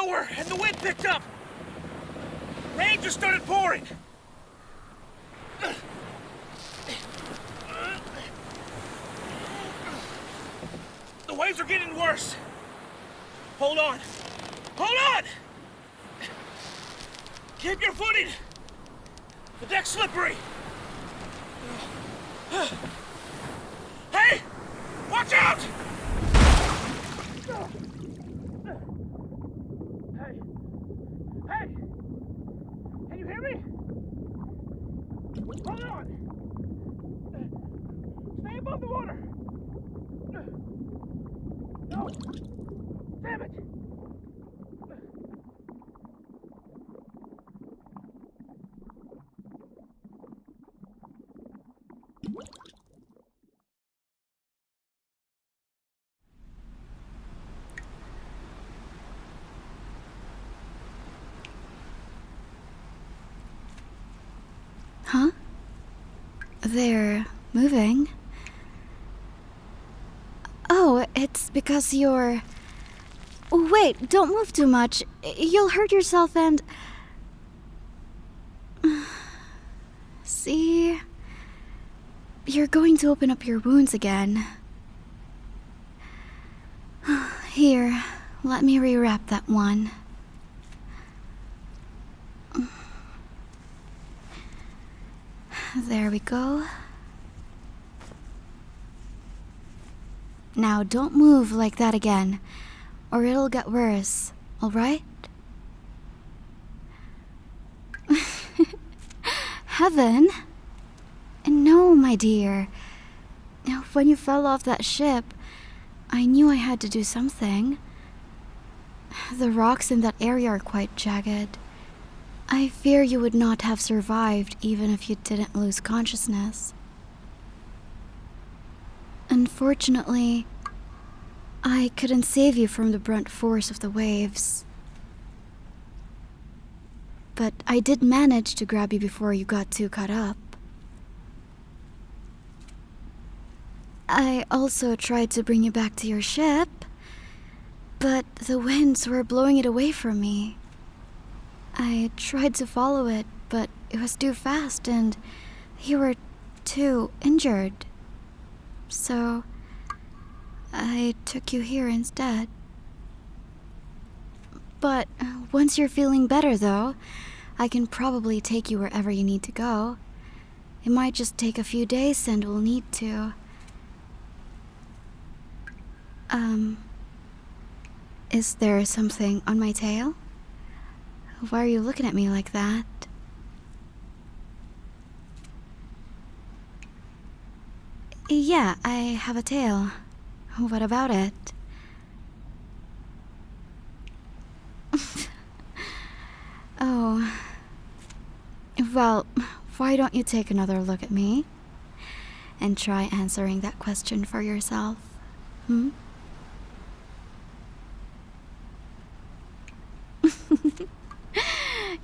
nowhere, and the wind picked up. Rain just started pouring. The waves are getting worse. Hold on. Hold on! Keep your footing. The deck's slippery. Hey! Watch out! Hey! Hey! Can you hear me? Hold on! Stay above the water! No! Damn it! Huh? They're moving. Oh, it's because you're... Wait, don't move too much. You'll hurt yourself and... See? You're going to open up your wounds again. Here, let me rewrap that one. There we go. Now don't move like that again, or it'll get worse, alright? Heaven? No, my dear. When you fell off that ship, I knew I had to do something. The rocks in that area are quite jagged. I fear you would not have survived even if you didn't lose consciousness. Unfortunately, I couldn't save you from the brunt force of the waves. But I did manage to grab you before you got too caught up. I also tried to bring you back to your ship, but the winds were blowing it away from me. I tried to follow it, but it was too fast and you were too injured. So I took you here instead. But once you're feeling better, though, I can probably take you wherever you need to go. It might just take a few days and we'll need to. Is there something on my tail? Why are you looking at me like that? Yeah, I have a tail. What about it? Oh. Well, why don't you take another look at me? And try answering that question for yourself, hmm?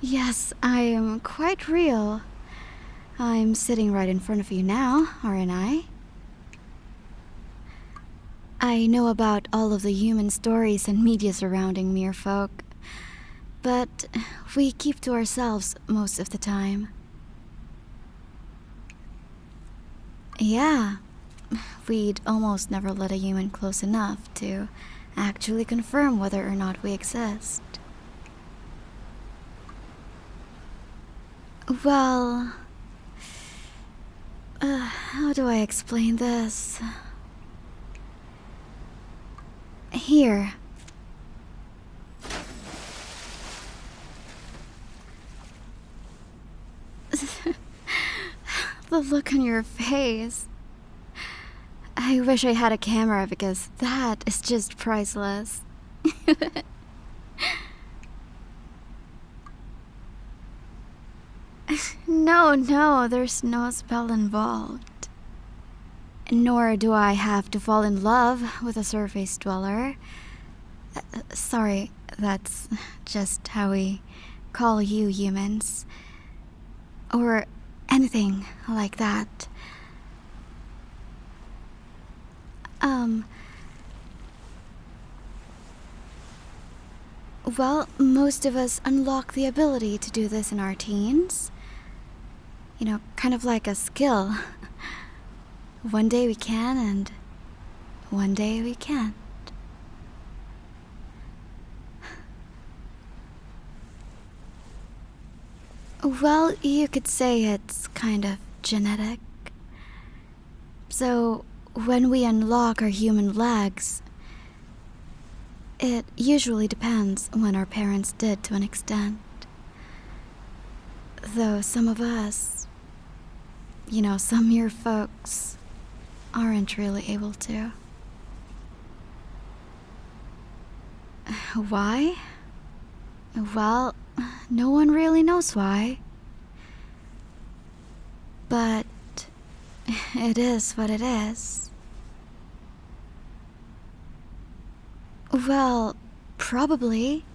Yes, I am quite real. I'm sitting right in front of you now, aren't I? I know about all of the human stories and media surrounding mere folk, but we keep to ourselves most of the time. Yeah, we'd almost never let a human close enough to actually confirm whether or not we exist. Well, how do I explain this? Here. The look on your face. I wish I had a camera because that is just priceless. No, there's no spell involved. Nor do I have to fall in love with a surface dweller. Sorry, that's just how we call you humans. Or anything like that. Well, most of us unlock the ability to do this in our teens. You know, kind of like a skill. One day we can, and one day we can't. Well, you could say it's kind of genetic. So, when we unlock our human legs, it usually depends when our parents did to an extent. Though some of us, some your folks aren't really able to. Why? Well, no one really knows why. But it is what it is. Well, probably.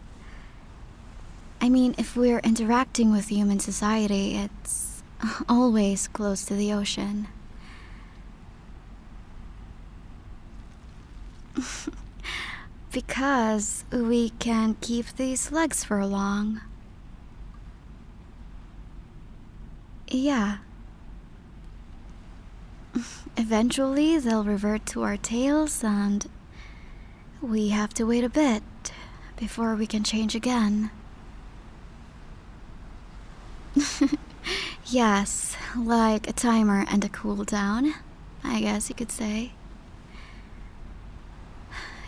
I mean, if we're interacting with human society, it's always close to the ocean. Because we can't keep these legs for long. Yeah. Eventually, they'll revert to our tails, and we have to wait a bit before we can change again. Yes, like a timer and a cooldown, I guess you could say.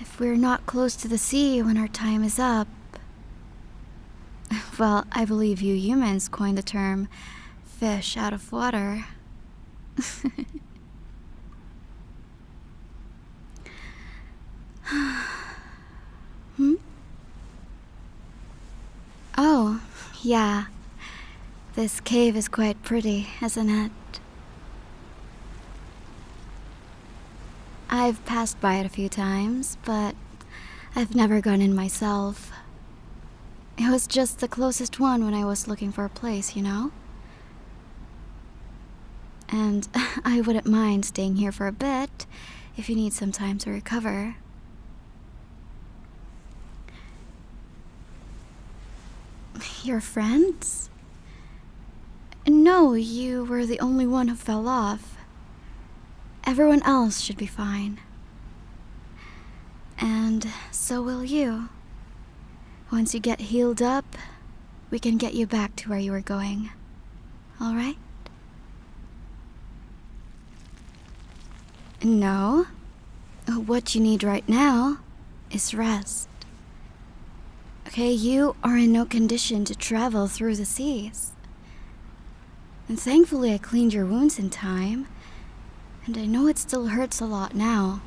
If we're not close to the sea when our time is up... Well, I believe you humans coined the term fish out of water. Oh, yeah. This cave is quite pretty, isn't it? I've passed by it a few times, but I've never gone in myself. It was just the closest one when I was looking for a place, And I wouldn't mind staying here for a bit if you need some time to recover. Your friends? No, you were the only one who fell off. Everyone else should be fine. And so will you. Once you get healed up, we can get you back to where you were going. All right? No. What you need right now is rest. Okay, you are in no condition to travel through the seas. And thankfully I cleaned your wounds in time, and I know it still hurts a lot now.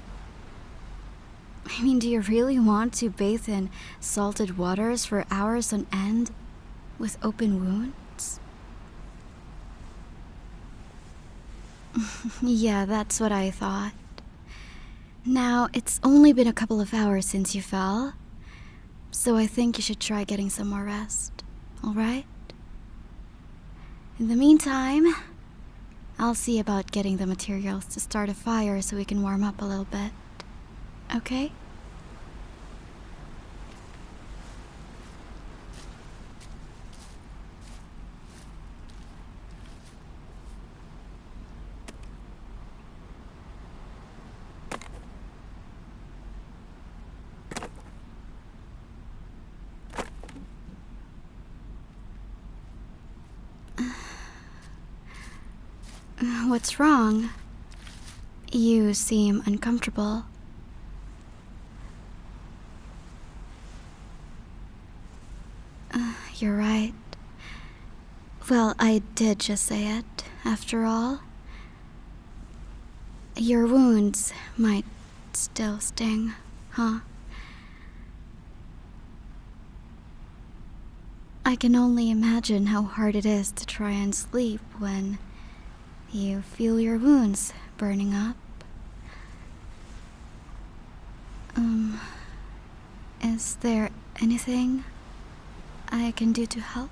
I mean, do you really want to bathe in salted waters for hours on end with open wounds? Yeah, that's what I thought. Now, it's only been a couple of hours since you fell, so I think you should try getting some more rest, alright? In the meantime, I'll see about getting the materials to start a fire so we can warm up a little bit. Okay? What's wrong? You seem uncomfortable. You're right. Well, I did just say it, after all. Your wounds might still sting, huh? I can only imagine how hard it is to try and sleep when you feel your wounds burning up. Is there anything I can do to help?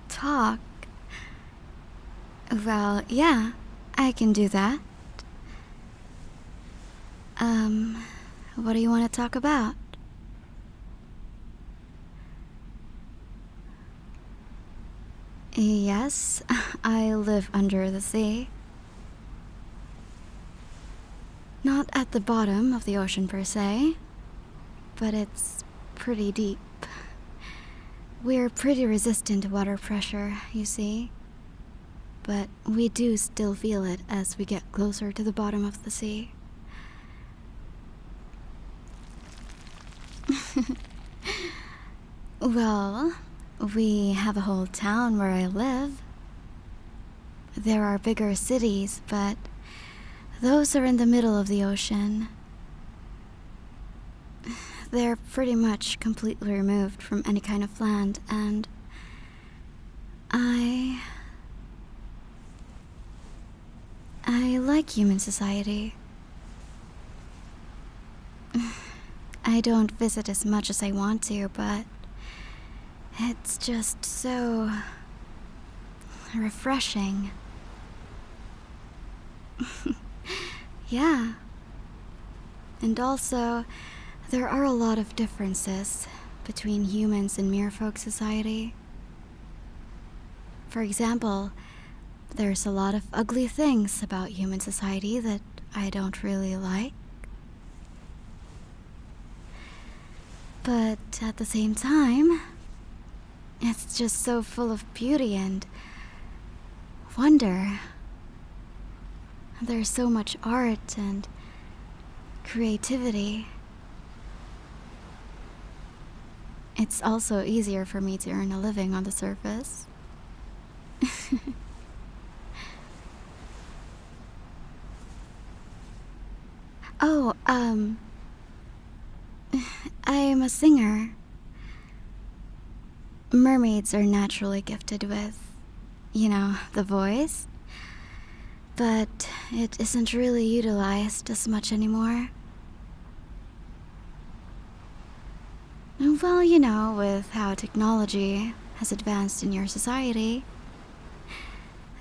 Talk? Well, yeah, I can do that. What do you want to talk about? Yes, I live under the sea. Not at the bottom of the ocean per se, but it's pretty deep. We're pretty resistant to water pressure, you see. But we do still feel it as we get closer to the bottom of the sea. Well, we have a whole town where I live. There are bigger cities, but those are in the middle of the ocean. They're pretty much completely removed from any kind of land, and I like human society. I don't visit as much as I want to, but it's just so refreshing. Yeah. And also, there are a lot of differences between humans and merfolk society. For example, there's a lot of ugly things about human society that I don't really like. But at the same time, it's just so full of beauty and wonder. There's so much art and creativity. It's also easier for me to earn a living on the surface. Oh, I'm a singer. Mermaids are naturally gifted with, the voice. But it isn't really utilized as much anymore. Well, with how technology has advanced in your society,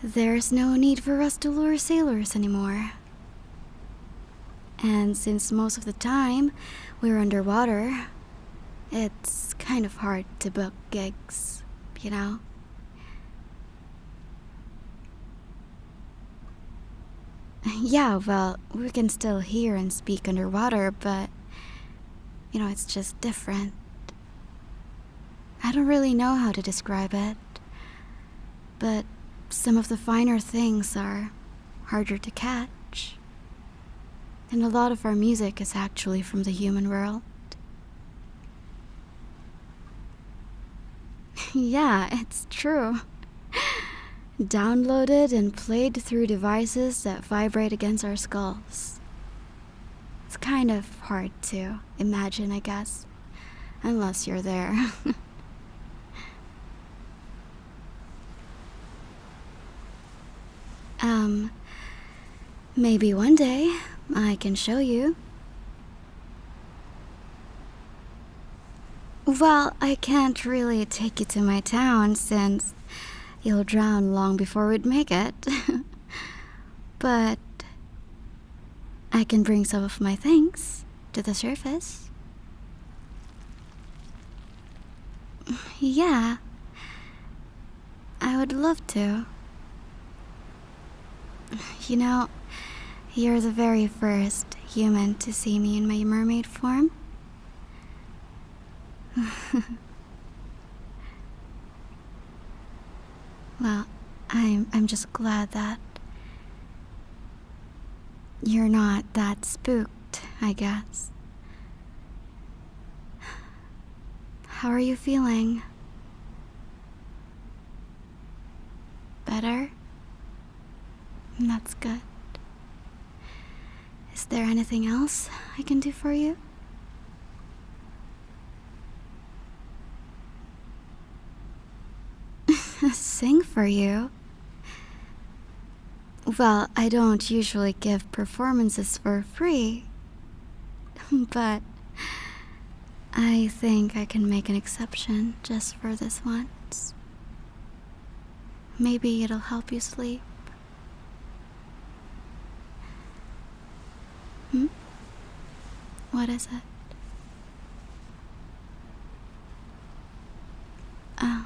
there's no need for us to lure sailors anymore. And since most of the time we're underwater, it's kind of hard to book gigs, Yeah, well, we can still hear and speak underwater, but, it's just different. I don't really know how to describe it, but some of the finer things are harder to catch. And a lot of our music is actually from the human world. Yeah, it's true. Downloaded and played through devices that vibrate against our skulls. It's kind of hard to imagine, I guess, unless you're there. Maybe one day I can show you. Well, I can't really take you to my town since you'll drown long before we'd make it. But I can bring some of my things to the surface. Yeah, I would love to. You're the very first human to see me in my mermaid form. Well, I'm just glad that you're not that spooked, I guess. How are you feeling? Better? That's good. Is there anything else I can do for you? Sing for you? Well, I don't usually give performances for free, but I think I can make an exception just for this once. Maybe it'll help you sleep. What What is it? Oh.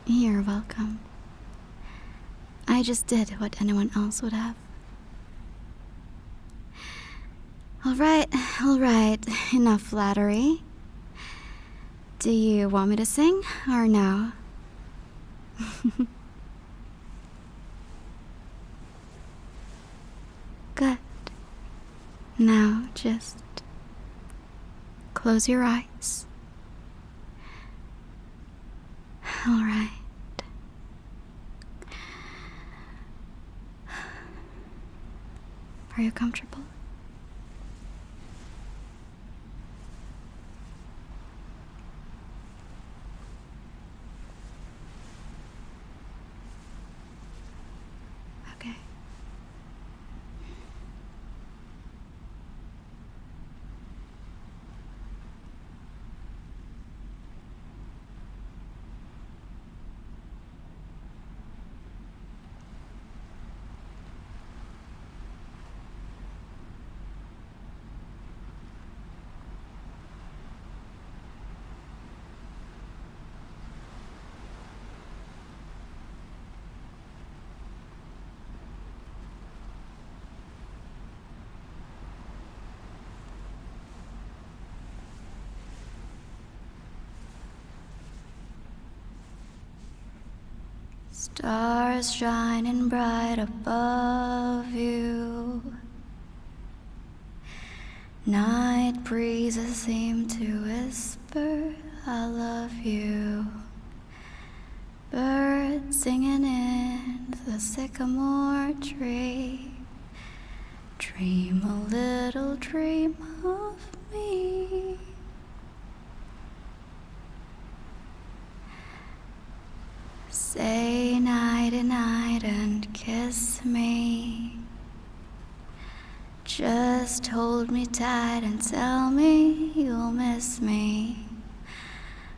You're welcome. I just did what anyone else would have. All right. Enough flattery. Do you want me to sing or no? Good. Now just close your eyes. All right. Are you comfortable? Okay. Stars shining bright above you. Night breezes seem to whisper, I love you. Birds singing in the sycamore tree. Dream a little dream of me. Say nighty night and kiss me. Just hold me tight and tell me you'll miss me.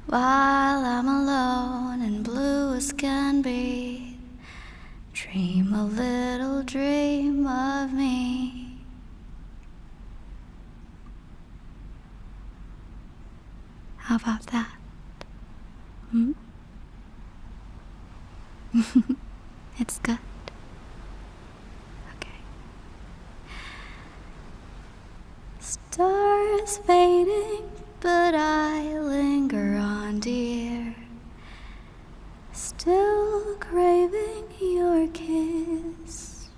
While I'm alone and blue as can be. Dream a little dream of me. How about that? It's good. Okay. Stars fading, but I linger on, dear. Still craving your kiss.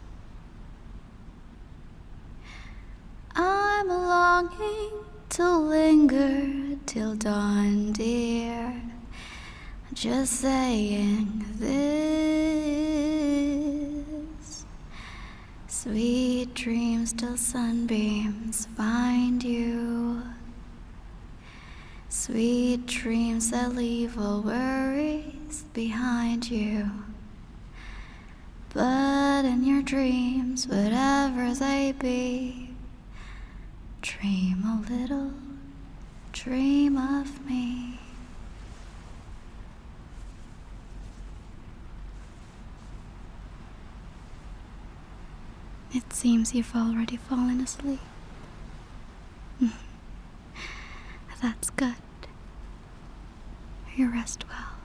I'm longing to linger till dawn, dear. Just saying this. Sweet dreams till sunbeams find you. Sweet dreams that leave all worries behind you. But in your dreams, whatever they be, dream a little dream of me. It seems you've already fallen asleep. That's good. You rest well.